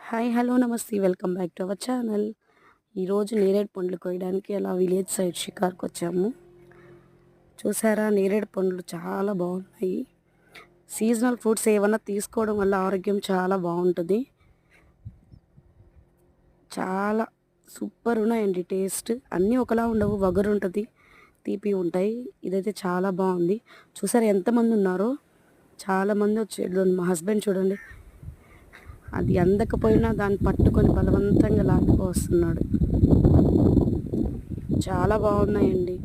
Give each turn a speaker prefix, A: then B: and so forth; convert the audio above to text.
A: Hi hello నమస్తే welcome back to our channel. ఈరోజు నేరేడు పండ్లు కోయడానికి అలా విలేజ్ సైడ్ షికార్కి వచ్చాము. చూసారా, నేరేడు పండ్లు చాలా బాగున్నాయి. సీజనల్ ఫ్రూట్స్ ఏమన్నా తీసుకోవడం వల్ల ఆరోగ్యం చాలా బాగుంటుంది. చాలా సూపర్ ఉన్నాయండి. టేస్ట్ అన్నీ ఒకలా ఉండవు, వగరు ఉంటుంది, తీపి ఉంటాయి. ఇదైతే చాలా బాగుంది. చూసారా ఎంతమంది ఉన్నారో, చాలామంది వచ్చి మా హస్బెండ్ చూడండి, అది అందకపోయినా దాన్ని పట్టుకొని బలవంతంగా లాక్కు వస్తున్నాడు. చాలా బాగున్నాయండి.